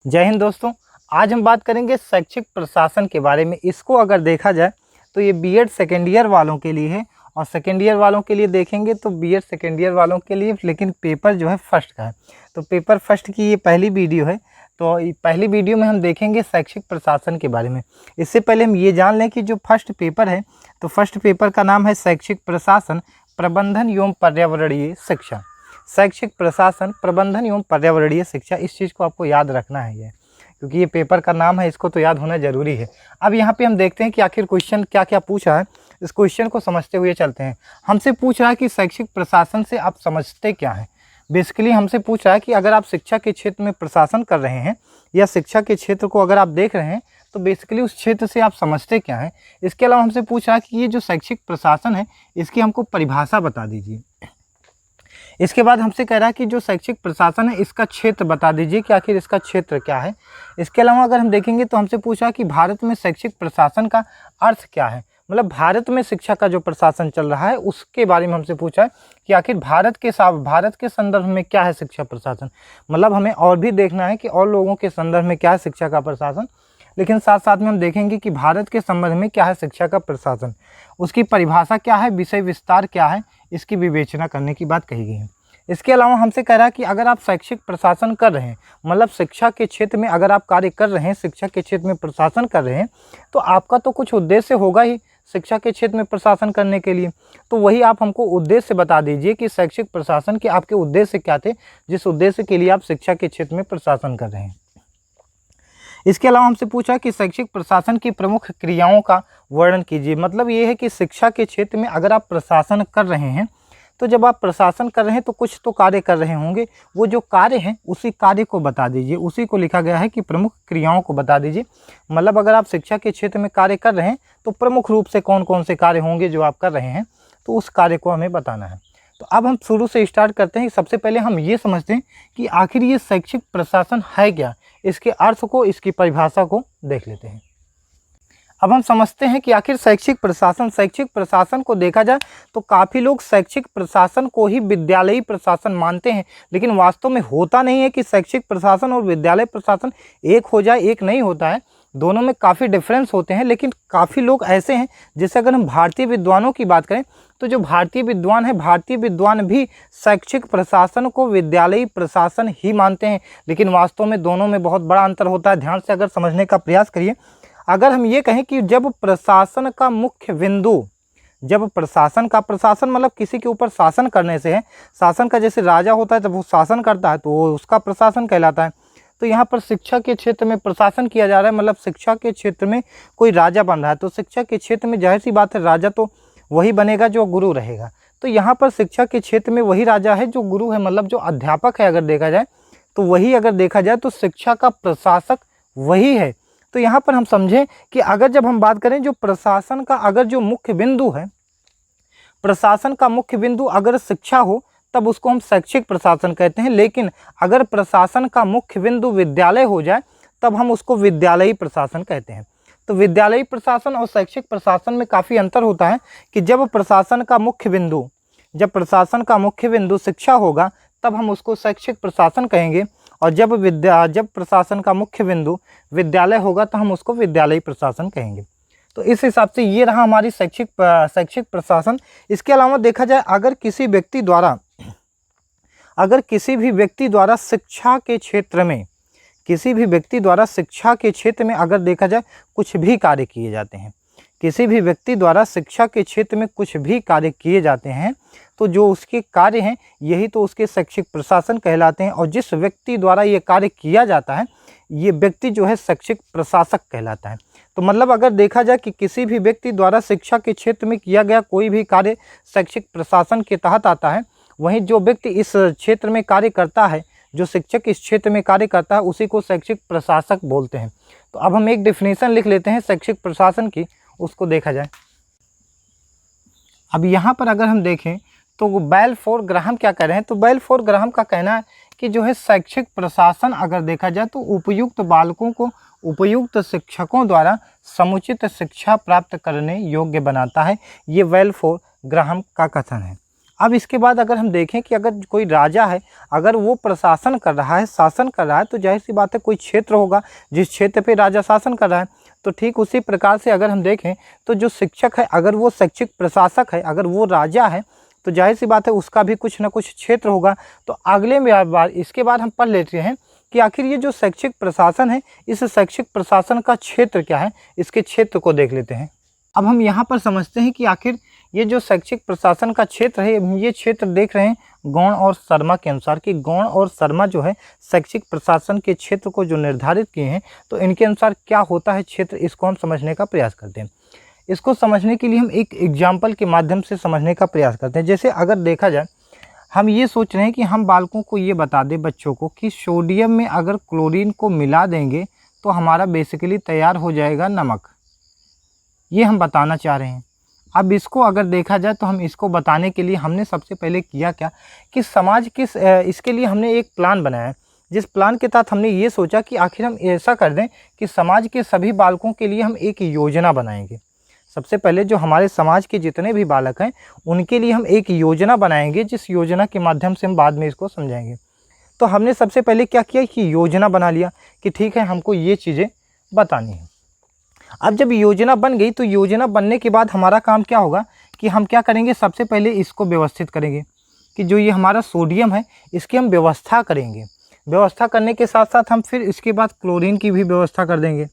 जय हिंद दोस्तों। आज हम बात करेंगे शैक्षिक प्रशासन के बारे में। इसको अगर देखा जाए तो ये बीएड सेकेंड ईयर वालों के लिए है और सेकेंड ईयर वालों के लिए देखेंगे तो बीएड सेकेंड ईयर वालों के लिए, लेकिन पेपर जो है फर्स्ट का है। तो पेपर फर्स्ट की ये पहली वीडियो है। तो पहली वीडियो में हम देखेंगे शैक्षिक प्रशासन के बारे में। इससे पहले हम ये जान लें कि जो फर्स्ट पेपर है तो फर्स्ट पेपर का नाम है शैक्षिक प्रशासन, प्रबंधन एवं पर्यावरणीय शिक्षा। शैक्षिक प्रशासन, प्रबंधन एवं पर्यावरणीय शिक्षा, इस चीज़ को आपको याद रखना है ये, क्योंकि ये पेपर का नाम है, इसको तो याद होना जरूरी है। अब यहाँ पे हम देखते हैं कि आखिर क्वेश्चन क्या क्या पूछा है। इस क्वेश्चन को समझते हुए चलते हैं। हमसे पूछ रहा है कि शैक्षिक प्रशासन से आप समझते क्या हैं। बेसिकली हमसे पूछ रहा है कि अगर आप शिक्षा के क्षेत्र में प्रशासन कर रहे हैं या शिक्षा के क्षेत्र को अगर आप देख रहे हैं तो बेसिकली उस क्षेत्र से आप समझते क्या हैं। इसके अलावा हमसे पूछ रहा है कि ये जो शैक्षिक प्रशासन है इसकी हमको परिभाषा बता दीजिए। इसके बाद हमसे कह रहा है कि जो शैक्षिक प्रशासन है इसका क्षेत्र बता दीजिए कि आखिर इसका क्षेत्र क्या है। इसके अलावा अगर हम देखेंगे तो हमसे पूछा कि भारत में शैक्षिक प्रशासन का अर्थ क्या है, मतलब भारत में शिक्षा का जो प्रशासन चल रहा है उसके बारे में हमसे पूछा है कि आखिर भारत के संदर्भ में क्या है शिक्षा प्रशासन। मतलब हमें और भी देखना है कि और लोगों के संदर्भ में क्या है शिक्षा का प्रशासन, लेकिन साथ साथ में हम देखेंगे कि भारत के संबंध में क्या है शिक्षा का प्रशासन, उसकी परिभाषा क्या है, विषय विस्तार क्या है, इसकी विवेचना करने की बात कही गई है। इसके अलावा हमसे कह रहा है कि अगर आप शैक्षिक प्रशासन कर रहे हैं, मतलब शिक्षा के क्षेत्र में अगर आप कार्य कर रहे हैं, शिक्षा के क्षेत्र में प्रशासन कर रहे हैं, तो आपका तो कुछ उद्देश्य होगा ही शिक्षा के क्षेत्र में प्रशासन करने के लिए। तो वही आप हमको उद्देश्य बता दीजिए कि शैक्षिक प्रशासन के आपके उद्देश्य क्या थे, जिस उद्देश्य के लिए आप शिक्षा के क्षेत्र में प्रशासन कर रहे हैं। इसके अलावा हमसे पूछा कि शैक्षिक प्रशासन की प्रमुख क्रियाओं का वर्णन कीजिए। मतलब ये है कि शिक्षा के क्षेत्र में अगर आप प्रशासन कर रहे हैं तो जब आप प्रशासन कर रहे हैं तो कुछ तो कार्य कर रहे होंगे, वो जो कार्य हैं उसी कार्य को बता दीजिए। उसी को लिखा गया है कि प्रमुख क्रियाओं को बता दीजिए। मतलब अगर आप शिक्षा के क्षेत्र में कार्य कर रहे हैं तो प्रमुख रूप से कौन कौन से कार्य होंगे जो आप कर रहे हैं, तो उस कार्य को हमें बताना है। तो अब हम शुरू से स्टार्ट करते हैं। सबसे पहले हम ये समझते हैं कि आखिर ये शैक्षिक प्रशासन है क्या, इसके अर्थ को, इसकी परिभाषा को देख लेते हैं। अब हम समझते हैं कि आखिर शैक्षिक प्रशासन को देखा जाए तो काफ़ी लोग शैक्षिक प्रशासन को ही विद्यालयी प्रशासन मानते हैं, लेकिन वास्तव में होता नहीं है कि शैक्षिक प्रशासन और विद्यालय प्रशासन एक हो जाए, एक नहीं होता है। दोनों में काफ़ी डिफरेंस होते हैं। लेकिन काफ़ी लोग ऐसे हैं, जैसे अगर हम भारतीय विद्वानों की बात करें तो जो भारतीय विद्वान है, भारतीय विद्वान भी शैक्षिक प्रशासन को विद्यालयी प्रशासन ही मानते हैं, लेकिन वास्तव में दोनों में बहुत बड़ा अंतर होता है। ध्यान से अगर समझने का प्रयास करिए। अगर हम ये कहें कि जब प्रशासन का मुख्य बिंदु, जब प्रशासन मतलब किसी के ऊपर शासन करने से है, शासन का जैसे राजा होता है जब वो शासन करता है तो वो उसका प्रशासन कहलाता है। तो यहाँ पर शिक्षा के क्षेत्र में प्रशासन किया जा रहा है, मतलब शिक्षा के क्षेत्र में कोई राजा बन रहा है। तो शिक्षा के क्षेत्र में जाहिर सी बात है राजा तो वही बनेगा जो गुरु रहेगा। तो यहाँ पर शिक्षा के क्षेत्र में वही राजा है जो गुरु है, मतलब जो अध्यापक है अगर देखा जाए तो वही, अगर देखा जाए तो शिक्षा का प्रशासक वही है। तो यहाँ पर हम समझें कि अगर जब हम बात करें जो प्रशासन का अगर जो मुख्य बिंदु है, प्रशासन का मुख्य बिंदु अगर शिक्षा हो तब उसको हम शैक्षिक प्रशासन कहते हैं। लेकिन अगर प्रशासन का मुख्य बिंदु विद्यालय हो जाए तब हम उसको विद्यालयी प्रशासन कहते हैं। तो विद्यालयी प्रशासन और शैक्षिक प्रशासन में काफ़ी अंतर होता है कि जब प्रशासन का मुख्य बिंदु शिक्षा होगा तब हम उसको शैक्षिक प्रशासन कहेंगे, और जब प्रशासन का मुख्य बिंदु विद्यालय होगा तो हम उसको विद्यालयी प्रशासन कहेंगे। तो इस हिसाब से ये रहा हमारी शैक्षिक प्रशासन। इसके अलावा देखा जाए अगर किसी भी व्यक्ति द्वारा शिक्षा के क्षेत्र में अगर देखा जाए कुछ भी कार्य किए जाते हैं, किसी भी व्यक्ति द्वारा शिक्षा के क्षेत्र में कुछ भी कार्य किए जाते हैं तो जो उसके कार्य हैं यही तो उसके शैक्षिक प्रशासन कहलाते हैं। और जिस व्यक्ति द्वारा ये कार्य किया जाता है ये व्यक्ति जो है शैक्षिक प्रशासक कहलाता है। तो मतलब अगर देखा जाए कि किसी भी व्यक्ति द्वारा शिक्षा के क्षेत्र में किया गया कोई भी कार्य शैक्षिक प्रशासन के तहत आता है, वहीं जो व्यक्ति इस क्षेत्र में कार्य करता है, जो शिक्षक इस क्षेत्र में कार्य करता है, उसी को शैक्षिक प्रशासक बोलते हैं। तो अब हम एक डेफिनेशन लिख लेते हैं शैक्षिक प्रशासन की, उसको देखा जाए। अब यहाँ पर अगर हम देखें तो बेलफोर ग्राहम क्या कह रहे हैं, तो बेलफोर ग्राहम का कहना है कि जो है शैक्षिक प्रशासन अगर देखा जाए तो उपयुक्त बालकों को उपयुक्त शिक्षकों द्वारा समुचित शिक्षा प्राप्त करने योग्य बनाता है। ये बेलफोर ग्राहम का कथन है। अब इसके बाद अगर हम देखें कि अगर कोई राजा है, अगर वो प्रशासन कर रहा है, शासन कर रहा है, तो जाहिर सी बात है कोई क्षेत्र होगा जिस क्षेत्र पे राजा शासन कर रहा है। तो ठीक उसी प्रकार से अगर हम देखें तो जो शिक्षक है, अगर वो शैक्षिक प्रशासक है, अगर वो राजा है, तो जाहिर सी बात है उसका भी कुछ ना कुछ क्षेत्र होगा। तो अगले बार इसके बाद हम पढ़ लेते हैं कि आखिर ये जो शैक्षिक प्रशासन है, इस शैक्षिक प्रशासन का क्षेत्र क्या है, इसके क्षेत्र को देख लेते हैं। अब हम यहाँ पर समझते हैं कि आखिर ये जो शैक्षिक प्रशासन का क्षेत्र है, ये क्षेत्र देख रहे हैं गौड़ और शर्मा के अनुसार कि गौड़ और शर्मा जो है शैक्षिक प्रशासन के क्षेत्र को जो निर्धारित किए हैं, तो इनके अनुसार क्या होता है क्षेत्र, इसको हम समझने का प्रयास करते हैं। इसको समझने के लिए हम एक एग्जाम्पल के माध्यम से समझने का प्रयास करते हैं। जैसे अगर देखा जाए, हम ये सोच रहे हैं कि हम बालकों को ये बता दें, बच्चों को, कि सोडियम में अगर क्लोरीन को मिला देंगे तो हमारा बेसिकली तैयार हो जाएगा नमक। ये हम बताना चाह रहे हैं। अब इसको अगर देखा जाए तो हम इसको बताने के लिए हमने सबसे पहले किया क्या कि समाज के इसके लिए हमने एक प्लान बनाया, जिस प्लान के तहत हमने ये सोचा कि आखिर हम ऐसा कर दें कि समाज के सभी बालकों के लिए हम एक योजना बनाएंगे। सबसे पहले जो हमारे समाज के जितने भी बालक हैं उनके लिए हम एक योजना बनाएंगे, जिस योजना के माध्यम से हम बाद में इसको समझाएंगे। तो हमने सबसे पहले क्या किया कि योजना बना लिया कि ठीक है, हमको ये चीज़ें बतानी है। अब जब योजना बन गई तो योजना बनने के बाद हमारा काम क्या होगा कि हम क्या करेंगे, सबसे पहले इसको व्यवस्थित करेंगे कि जो ये हमारा सोडियम है इसकी हम व्यवस्था करेंगे। व्यवस्था करने के साथ साथ हम फिर इसके बाद क्लोरीन की भी व्यवस्था कर देंगे।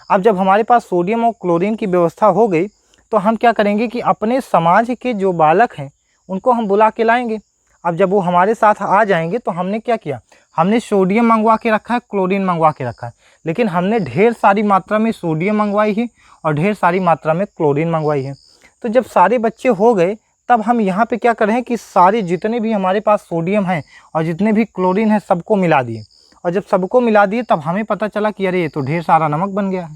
अब जब हमारे पास सोडियम और क्लोरीन की व्यवस्था हो गई तो हम क्या करेंगे कि अपने समाज के जो बालक हैं उनको हम बुला के लाएंगे। अब जब वो हमारे साथ आ जाएंगे तो हमने क्या किया, हमने सोडियम मंगवा के रखा है, क्लोरीन मंगवा के रखा है, लेकिन हमने ढेर सारी मात्रा में सोडियम मंगवाई है और ढेर सारी मात्रा में क्लोरीन मंगवाई है। तो जब सारे बच्चे हो गए तब हम यहाँ पे क्या कर रहे हैं कि सारे जितने भी हमारे पास सोडियम हैं और जितने भी क्लोरीन है सबको मिला दिए। और जब सबको मिला दिए तब हमें पता चला कि अरे ये तो ढेर सारा नमक बन गया है।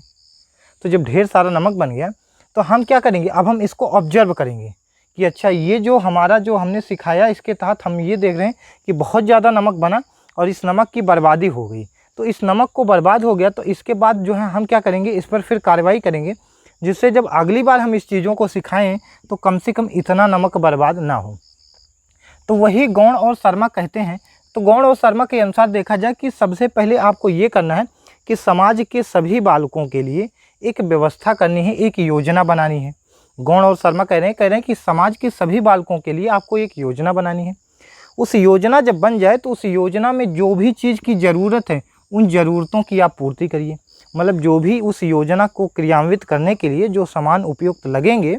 तो जब ढेर सारा नमक बन गया तो हम क्या करेंगे, अब हम इसको ऑब्जर्व करेंगे कि अच्छा ये जो हमारा जो हमने सिखाया इसके तहत हम ये देख रहे हैं कि बहुत ज़्यादा नमक बना और इस नमक की बर्बादी हो गई। तो इस नमक को बर्बाद हो गया तो इसके बाद जो है हम क्या करेंगे, इस पर फिर कार्रवाई करेंगे, जिससे जब अगली बार हम इस चीज़ों को सिखाएं तो कम से कम इतना नमक बर्बाद ना हो। तो वही गौड़ और शर्मा कहते हैं। तो गौड़ और शर्मा के अनुसार देखा जाए कि सबसे पहले आपको ये करना है कि समाज के सभी बालकों के लिए एक व्यवस्था करनी है, एक योजना बनानी है। गौड़ और शर्मा कह रहे हैं कि समाज के सभी बालकों के लिए आपको एक योजना बनानी है। उस योजना जब बन जाए तो उस योजना में जो भी चीज़ की ज़रूरत है उन ज़रूरतों की आप पूर्ति करिए। मतलब जो भी उस योजना को क्रियान्वित करने के लिए जो सामान उपयुक्त लगेंगे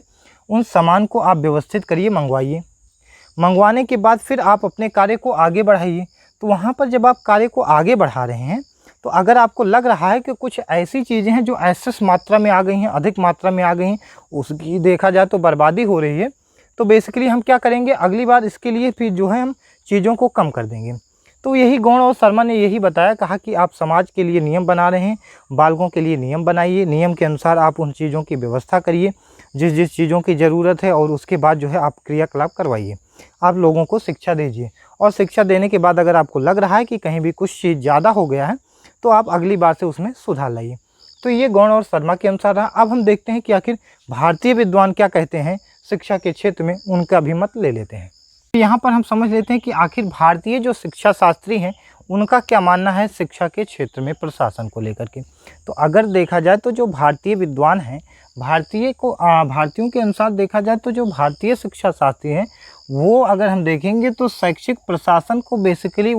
उन सामान को आप व्यवस्थित करिए, मंगवाइए। मंगवाने के बाद फिर आप अपने कार्य को आगे बढ़ाइए। तो वहाँ पर जब आप कार्य को आगे बढ़ा रहे हैं तो अगर आपको लग रहा है कि कुछ ऐसी चीज़ें हैं जो ऐसी मात्रा में आ गई हैं, अधिक मात्रा में आ गई हैं, उसकी देखा जाए तो बर्बादी हो रही है, तो बेसिकली हम क्या करेंगे, अगली बार इसके लिए फिर जो है हम चीज़ों को कम कर देंगे। तो यही गौड़ और शर्मा ने यही बताया, कहा कि आप समाज के लिए नियम बना रहे हैं, बालकों के लिए नियम बनाइए, नियम के अनुसार आप उन चीज़ों की व्यवस्था करिए जिस जिस चीज़ों की ज़रूरत है, और उसके बाद जो है आप क्रियाकलाप करवाइए, आप लोगों को शिक्षा दीजिए। और शिक्षा देने के बाद अगर आपको लग रहा है कि कहीं भी कुछ चीज़ ज़्यादा हो गया है तो आप अगली बार से उसमें सुधार लाइए। तो ये गौड़ और शर्मा के अनुसार रहा। अब हम देखते हैं कि आखिर भारतीय विद्वान क्या कहते हैं शिक्षा के क्षेत्र में, उनका भी मत ले लेते हैं। यहाँ पर हम समझ लेते हैं कि आखिर भारतीय जो शिक्षा शास्त्री हैं उनका क्या मानना है शिक्षा के क्षेत्र में प्रशासन को लेकर के। तो अगर देखा जाए तो जो भारतीय विद्वान हैं, भारतीयों के अनुसार देखा जाए तो जो भारतीय शिक्षा शास्त्री हैं वो अगर हम देखेंगे तो शैक्षिक प्रशासन को बेसिकली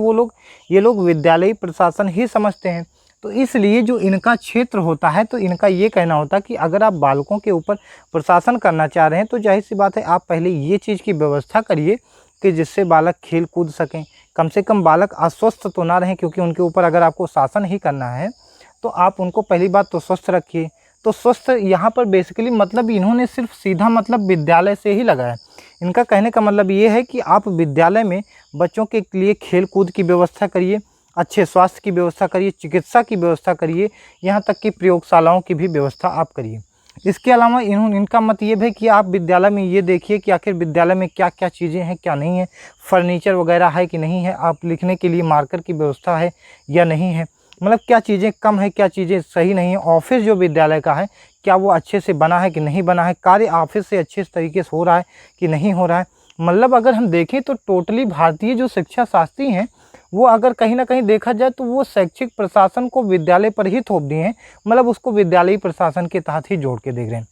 ये लोग विद्यालयी प्रशासन ही समझते हैं। तो इसलिए जो इनका क्षेत्र होता है तो इनका ये कहना होता है कि अगर आप बालकों के ऊपर प्रशासन करना चाह रहे हैं तो जाहिर सी बात है आप पहले ये चीज़ की व्यवस्था करिए कि जिससे बालक खेल कूद सकें, कम से कम बालक अस्वस्थ तो ना रहें, क्योंकि उनके ऊपर अगर आपको शासन ही करना है तो आप उनको पहली बात तो स्वस्थ रखिए। तो स्वस्थ यहाँ पर बेसिकली मतलब इन्होंने सिर्फ सीधा मतलब विद्यालय से ही लगाया। इनका कहने का मतलब ये है कि आप विद्यालय में बच्चों के लिए खेल कूद की व्यवस्था करिए, अच्छे स्वास्थ्य की व्यवस्था करिए, चिकित्सा की व्यवस्था करिए, यहाँ तक कि प्रयोगशालाओं की भी व्यवस्था आप करिए। इसके अलावा इनका मत ये है कि आप विद्यालय में ये देखिए कि आखिर विद्यालय में क्या क्या चीज़ें हैं क्या नहीं है, फर्नीचर वगैरह है कि नहीं है, आप लिखने के लिए मार्कर की व्यवस्था है या नहीं है, मतलब क्या चीज़ें कम है क्या चीज़ें सही नहीं है, ऑफिस जो विद्यालय का है क्या वो अच्छे से बना है कि नहीं बना है, कार्य ऑफिस से अच्छे तरीके से हो रहा है कि नहीं हो रहा है, मतलब अगर हम देखें तो टोटली भारतीय जो शिक्षा शास्त्री हैं वो अगर कहीं ना कहीं देखा जाए तो वो शैक्षिक प्रशासन को विद्यालय पर ही थोप दिए हैं, मतलब उसको विद्यालयी प्रशासन के तहत ही जोड़ के देख रहे हैं।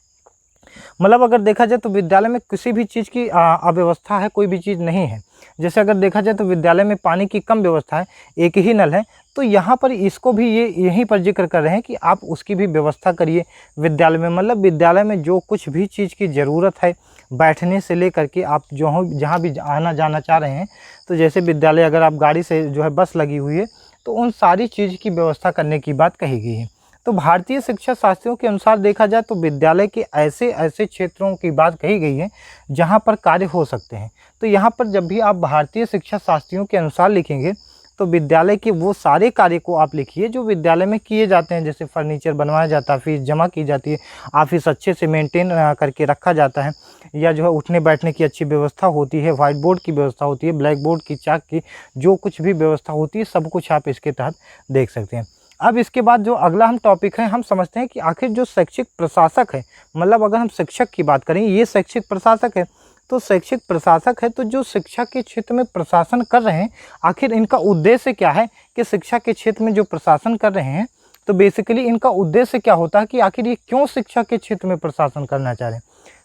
मतलब अगर देखा जाए तो विद्यालय में किसी भी चीज़ की अव्यवस्था है, कोई भी चीज़ नहीं है। जैसे अगर देखा जाए तो विद्यालय में पानी की कम व्यवस्था है, एक ही नल है, तो यहाँ पर इसको भी ये यहीं पर जिक्र कर रहे हैं कि आप उसकी भी व्यवस्था करिए विद्यालय में। मतलब विद्यालय में जो कुछ भी चीज़ की ज़रूरत है, बैठने से लेकर के आप जो हो जहाँ भी आना जाना चाह रहे हैं, तो जैसे विद्यालय अगर आप गाड़ी से जो है बस लगी हुई है, तो उन सारी चीज़ की व्यवस्था करने की बात कही गई है। तो भारतीय शिक्षा शास्त्रियों के अनुसार देखा जाए तो विद्यालय के ऐसे ऐसे क्षेत्रों की बात कही गई है जहाँ पर कार्य हो सकते हैं। तो यहाँ पर जब भी आप भारतीय शिक्षा शास्त्रियों के अनुसार लिखेंगे तो विद्यालय के वो सारे कार्य को आप लिखिए जो विद्यालय में किए जाते हैं। जैसे फर्नीचर बनवाया जाता है, फीस जमा की जाती है, ऑफिस अच्छे से मेंटेन करके रखा जाता है, या जो है उठने बैठने की अच्छी व्यवस्था होती है, व्हाइट बोर्ड की व्यवस्था होती है, ब्लैक बोर्ड की, चाक की, जो कुछ भी व्यवस्था होती है सब कुछ आप इसके तहत देख सकते हैं। अब इसके बाद जो अगला हम टॉपिक है, हम समझते हैं कि आखिर जो शैक्षिक प्रशासक है, मतलब अगर हम शिक्षक की बात करें, ये शैक्षिक प्रशासक है, तो शैक्षिक प्रशासक है तो जो शिक्षा के क्षेत्र में प्रशासन कर रहे हैं, आखिर इनका उद्देश्य क्या है कि शिक्षा के क्षेत्र में जो प्रशासन कर रहे हैं, तो बेसिकली इनका उद्देश्य क्या होता है कि आखिर ये क्यों शिक्षा के क्षेत्र में प्रशासन करना चाह रहे हैं।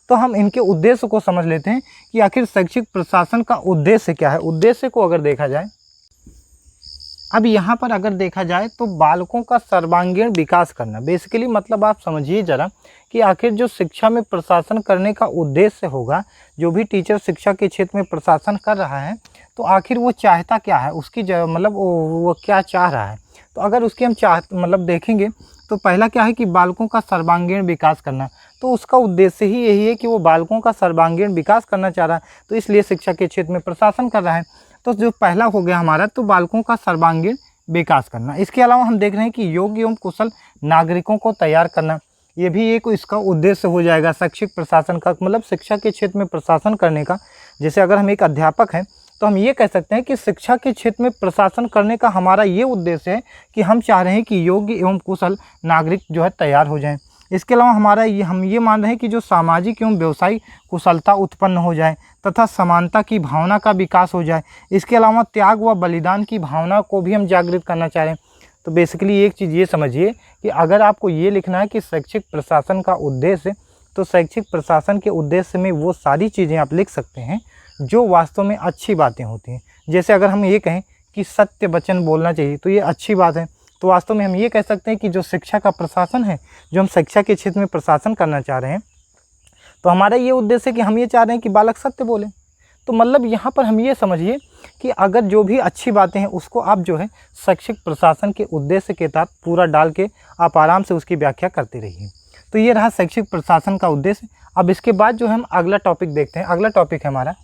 तो हम इनके उद्देश्य को समझ लेते हैं कि आखिर शैक्षिक प्रशासन का उद्देश्य क्या है। उद्देश्य को अगर देखा जाए, अब यहाँ पर अगर देखा जाए तो बालकों का सर्वांगीण विकास करना, बेसिकली मतलब आप समझिए ज़रा कि आखिर जो शिक्षा में प्रशासन करने का उद्देश्य होगा, जो भी टीचर शिक्षा के क्षेत्र में प्रशासन कर रहा है, तो आखिर वो चाहता क्या है, उसकी मतलब वो क्या चाह रहा है। तो अगर उसकी हम मतलब देखेंगे तो पहला क्या है कि बालकों का सर्वांगीण विकास करना, तो उसका उद्देश्य ही यही है कि वो बालकों का सर्वांगीण विकास करना चाह रहा है, तो इसलिए शिक्षा के क्षेत्र में प्रशासन कर रहा है। तो जो पहला हो गया हमारा, तो बालकों का सर्वांगीण विकास करना। इसके अलावा हम देख रहे हैं कि योग्य एवं कुशल नागरिकों को तैयार करना, ये भी एक इसका उद्देश्य हो जाएगा शैक्षिक प्रशासन का, मतलब शिक्षा के क्षेत्र में प्रशासन करने का। जैसे अगर हम एक अध्यापक हैं तो हम ये कह सकते हैं कि शिक्षा के क्षेत्र में प्रशासन करने का हमारा ये उद्देश्य है कि हम चाह रहे हैं कि योग्य एवं कुशल नागरिक जो है तैयार हो जाएं। इसके अलावा हमारा हम ये मान रहे हैं कि जो सामाजिक एवं व्यवसायिक कुशलता उत्पन्न हो जाए तथा समानता की भावना का विकास हो जाए। इसके अलावा त्याग व बलिदान की भावना को भी हम जागृत करना चाह रहे हैं। तो बेसिकली एक चीज़ ये समझिए कि अगर आपको ये लिखना है कि शैक्षिक प्रशासन का उद्देश्य, तो शैक्षिक प्रशासन के उद्देश्य में वो सारी चीज़ें आप लिख सकते हैं जो वास्तव में अच्छी बातें होती हैं। जैसे अगर हम ये कहें कि सत्य वचन बोलना चाहिए, तो ये अच्छी बात है। तो वास्तव में हम ये कह सकते हैं कि जो शिक्षा का प्रशासन है, जो हम शिक्षा के क्षेत्र में प्रशासन करना चाह रहे हैं, तो हमारा ये उद्देश्य है कि हम ये चाह रहे हैं कि बालक सत्य बोले। तो मतलब यहाँ पर हम ये समझिए कि अगर जो भी अच्छी बातें हैं उसको आप जो है शैक्षिक प्रशासन के उद्देश्य के तहत पूरा डाल के आप आराम से उसकी व्याख्या करते रहिए। तो ये रहा शैक्षिक प्रशासन का उद्देश्य। अब इसके बाद जो है हम अगला टॉपिक देखते हैं। अगला टॉपिक है हमारा,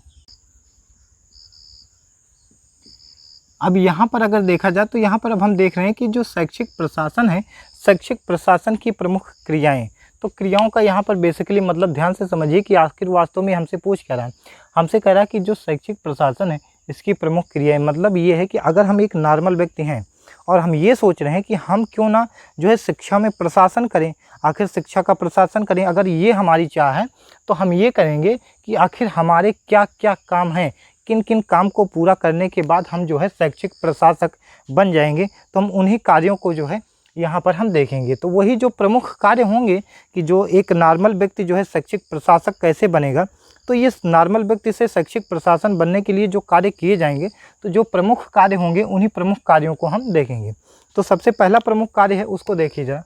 अब यहाँ पर अगर देखा जाए तो यहाँ पर अब हम देख रहे हैं कि जो शैक्षिक प्रशासन है, शैक्षिक प्रशासन की प्रमुख क्रियाएं। तो क्रियाओं का यहाँ पर बेसिकली मतलब ध्यान से समझिए कि आखिर वास्तव में हमसे पूछ क्या रहा है। हमसे कह रहा है कि जो शैक्षिक प्रशासन है इसकी प्रमुख क्रियाएं, मतलब ये है कि अगर हम एक नॉर्मल व्यक्ति हैं और हम ये सोच रहे हैं कि हम क्यों ना जो है शिक्षा में प्रशासन करें, आखिर शिक्षा का प्रशासन करें, अगर ये हमारी चाह है तो हम ये करेंगे कि आखिर हमारे क्या क्या काम हैं, किन किन काम को पूरा करने के बाद हम जो है शैक्षिक प्रशासक बन जाएंगे। तो हम उन्हीं कार्यों को जो है यहाँ पर हम देखेंगे। तो वही जो प्रमुख कार्य होंगे कि जो एक नॉर्मल व्यक्ति जो है शैक्षिक प्रशासक कैसे बनेगा, तो ये नॉर्मल व्यक्ति से शैक्षिक प्रशासन बनने के लिए जो कार्य किए जाएंगे, तो जो प्रमुख कार्य होंगे उन्हीं प्रमुख कार्यों को हम देखेंगे। तो सबसे पहला प्रमुख कार्य है उसको देखिए जरा।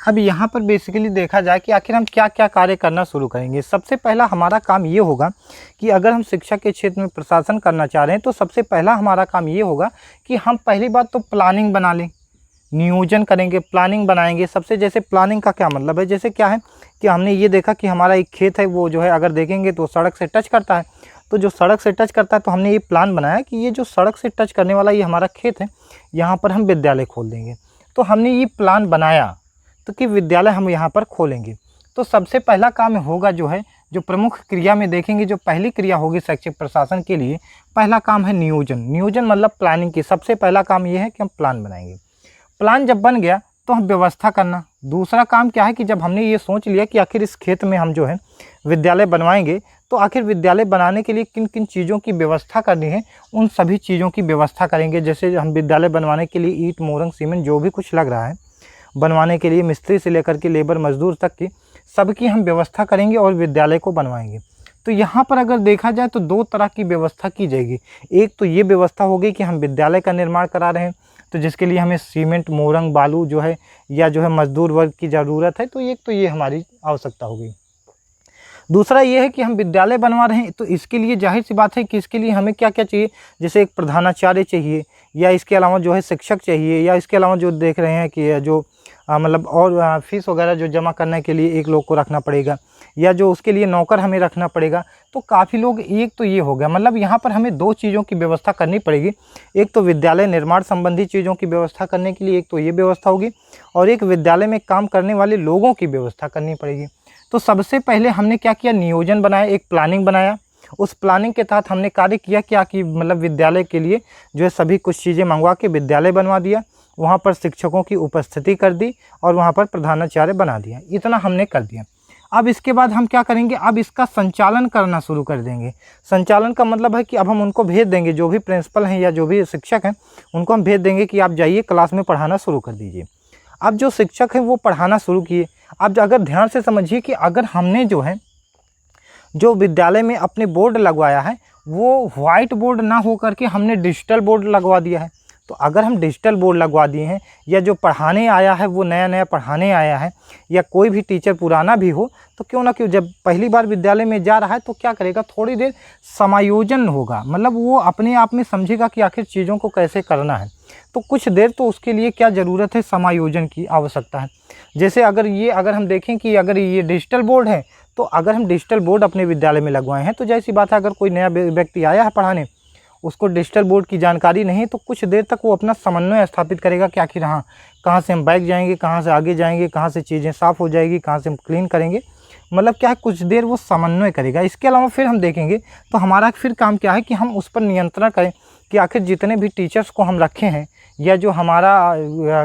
अब यहाँ पर बेसिकली देखा जाए कि आखिर हम क्या क्या कार्य करना शुरू करेंगे। सबसे पहला हमारा काम ये होगा कि अगर हम शिक्षा के क्षेत्र में प्रशासन करना चाह रहे हैं तो सबसे पहला हमारा काम ये होगा कि हम पहली बात तो प्लानिंग बना लें, नियोजन करेंगे, प्लानिंग बनाएंगे। सबसे जैसे प्लानिंग का क्या मतलब है, जैसे क्या है कि हमने ये देखा कि हमारा एक खेत है, वो जो है अगर देखेंगे तो सड़क से टच करता है। तो जो सड़क से टच करता है तो हमने ये प्लान बनाया कि ये जो सड़क से टच करने वाला ये हमारा खेत है, यहाँ पर हम विद्यालय खोल देंगे। तो हमने ये प्लान बनाया तो कि विद्यालय हम यहाँ पर खोलेंगे। तो सबसे पहला काम होगा जो है, जो प्रमुख क्रिया में देखेंगे, जो पहली क्रिया होगी शैक्षिक प्रशासन के लिए, पहला काम है नियोजन। नियोजन मतलब प्लानिंग की। सबसे पहला काम ये है कि हम प्लान बनाएंगे। प्लान जब बन गया तो हम व्यवस्था करना। दूसरा काम क्या है कि जब हमने ये सोच लिया कि आखिर इस खेत में हम जो है विद्यालय बनवाएंगे, तो आखिर विद्यालय बनाने के लिए किन किन चीज़ों की व्यवस्था करनी है, उन सभी चीज़ों की व्यवस्था करेंगे। जैसे हम विद्यालय बनवाने के लिए ईंट, मोरंग, सीमेंट जो भी कुछ लग रहा है बनवाने के लिए, मिस्त्री से लेकर के लेबर मजदूर तक की सबकी हम व्यवस्था करेंगे और विद्यालय को बनवाएंगे। तो यहाँ पर अगर देखा जाए तो दो तरह की व्यवस्था की जाएगी। एक तो ये व्यवस्था होगी कि हम विद्यालय का निर्माण करा रहे हैं, तो जिसके लिए हमें सीमेंट, मोरंग, बालू जो है या जो है मजदूर वर्ग की ज़रूरत है, तो ये हमारी आवश्यकता होगी। दूसरा ये है कि हम विद्यालय बनवा रहे हैं, तो इसके लिए जाहिर सी बात है कि इसके लिए हमें क्या क्या चाहिए, जैसे एक प्रधानाचार्य चाहिए, या इसके अलावा जो है शिक्षक चाहिए, या इसके अलावा जो देख रहे हैं कि जो मतलब और फीस वगैरह जो जमा करने के लिए एक लोग को रखना पड़ेगा, या जो उसके लिए नौकर हमें रखना पड़ेगा। तो काफ़ी लोग, एक तो ये हो गया, मतलब यहाँ पर हमें दो चीज़ों की व्यवस्था करनी पड़ेगी। एक तो विद्यालय निर्माण संबंधी चीज़ों की व्यवस्था करने के लिए एक तो ये व्यवस्था होगी, और एक विद्यालय में काम करने वाले लोगों की व्यवस्था करनी पड़ेगी। तो सबसे पहले हमने क्या किया, नियोजन बनाया, एक प्लानिंग बनाया। उस प्लानिंग के तहत हमने कार्य किया क्या कि मतलब विद्यालय के लिए जो है सभी कुछ चीज़ें मंगवा के विद्यालय बनवा दिया, वहाँ पर शिक्षकों की उपस्थिति कर दी और वहाँ पर प्रधानाचार्य बना दिया। इतना हमने कर दिया। अब इसके बाद हम क्या करेंगे, अब इसका संचालन करना शुरू कर देंगे। संचालन का मतलब है कि अब हम उनको भेज देंगे, जो भी प्रिंसिपल हैं या जो भी शिक्षक हैं उनको हम भेज देंगे कि आप जाइए क्लास में पढ़ाना शुरू कर दीजिए। अब जो शिक्षक हैं वो पढ़ाना शुरू किए। अब अगर ध्यान से समझिए कि अगर हमने जो है जो विद्यालय में अपने बोर्ड लगवाया है वो वाइट बोर्ड ना हो करके हमने डिजिटल बोर्ड लगवा दिया है। तो अगर हम डिजिटल बोर्ड लगवा दिए हैं, या जो पढ़ाने आया है वो नया नया पढ़ाने आया है, या कोई भी टीचर पुराना भी हो, तो क्यों ना क्यों जब पहली बार विद्यालय में जा रहा है तो क्या करेगा, थोड़ी देर समायोजन होगा, मतलब वो अपने आप में समझेगा कि आखिर चीज़ों को कैसे करना है। तो कुछ देर तो उसके लिए क्या ज़रूरत है, समायोजन की आवश्यकता है। जैसे अगर हम देखें कि अगर ये डिजिटल बोर्ड है, तो अगर हम डिजिटल बोर्ड अपने विद्यालय में लगवाए हैं, तो जैसी बात है अगर कोई नया व्यक्ति आया है पढ़ाने, उसको डिजिटल बोर्ड की जानकारी नहीं है, तो कुछ देर तक वो अपना समन्वय स्थापित करेगा कि आखिर हाँ कहाँ से हम बैक जाएंगे, कहाँ से आगे जाएंगे, कहाँ से चीज़ें साफ़ हो जाएगी, कहाँ से हम क्लीन करेंगे, मतलब क्या है कुछ देर वो समन्वय करेगा। इसके अलावा फिर हम देखेंगे तो हमारा फिर काम क्या है कि हम उस पर नियंत्रण करें कि आखिर जितने भी टीचर्स को हम रखे हैं, या जो हमारा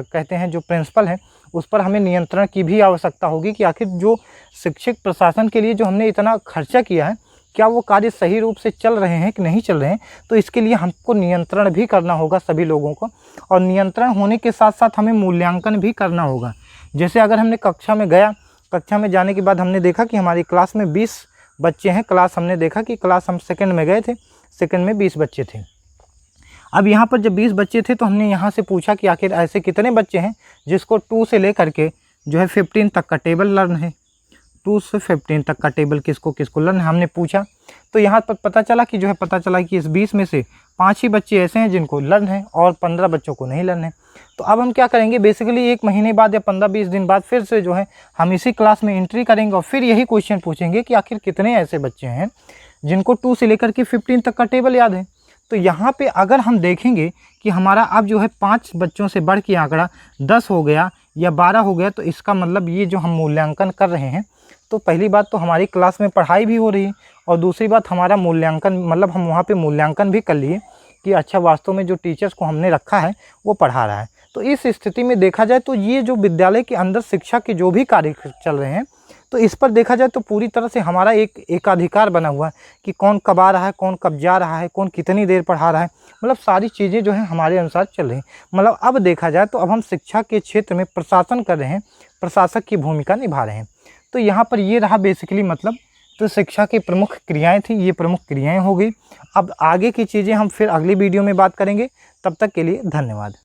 कहते हैं जो प्रिंसिपल है, उस पर हमें नियंत्रण की भी आवश्यकता होगी कि आखिर जो शिक्षक प्रशासन के लिए जो हमने इतना खर्चा किया है, क्या वो कार्य सही रूप से चल रहे हैं कि नहीं चल रहे हैं। तो इसके लिए हमको नियंत्रण भी करना होगा सभी लोगों को, और नियंत्रण होने के साथ साथ हमें मूल्यांकन भी करना होगा। जैसे अगर हमने कक्षा में गया, कक्षा में जाने के बाद हमने देखा कि हमारी क्लास में 20 बच्चे हैं, क्लास हमने देखा कि क्लास हम सेकंड में गए थे, सेकंड में 20 बच्चे थे। अब यहाँ पर जब 20 बच्चे थे तो हमने यहाँ से पूछा कि आखिर ऐसे कितने बच्चे हैं जिसको 2 से लेकर के जो है 15 तक का टेबल लर्न है, 2 से 15 तक का टेबल किसको किसको लर्न है, हमने पूछा। तो यहाँ पर पता चला कि इस 20 में से 5 ही बच्चे ऐसे हैं जिनको लर्न है और 15 बच्चों को नहीं लर्न है। तो अब हम क्या करेंगे, बेसिकली 1 महीने बाद या 15-20 दिन बाद फिर से जो है हम इसी क्लास में एंट्री करेंगे और फिर यही क्वेश्चन पूछेंगे कि आखिर कितने ऐसे बच्चे हैं जिनको 2 से लेकर के 15 तक का टेबल याद है। तो यहाँ पे अगर हम देखेंगे कि हमारा अब जो है 5 बच्चों से बढ़ के आंकड़ा 10 हो गया या 12 हो गया, तो इसका मतलब ये जो हम मूल्यांकन कर रहे हैं, तो पहली बात तो हमारी क्लास में पढ़ाई भी हो रही है, और दूसरी बात हमारा मूल्यांकन, मतलब हम वहाँ पे मूल्यांकन भी कर लिए कि अच्छा वास्तव में जो टीचर्स को हमने रखा है वो पढ़ा रहा है। तो इस स्थिति में देखा जाए तो ये जो विद्यालय के अंदर शिक्षा के जो भी कार्य चल रहे हैं, तो इस पर देखा जाए तो पूरी तरह से हमारा एक एकाधिकार बना हुआ है कि कौन कब आ रहा है, कौन कब जा रहा है, कौन कितनी देर पढ़ा रहा है, मतलब सारी चीज़ें जो हैं हमारे अनुसार चल रही हैं। मतलब अब देखा जाए तो अब हम शिक्षा के क्षेत्र में प्रशासन कर रहे हैं, प्रशासक की भूमिका निभा रहे हैं। तो यहाँ पर ये रहा बेसिकली मतलब, तो शिक्षा की प्रमुख क्रियाएँ थी, ये प्रमुख क्रियाएँ हो गई। अब आगे की चीज़ें हम फिर अगली वीडियो में बात करेंगे। तब तक के लिए धन्यवाद।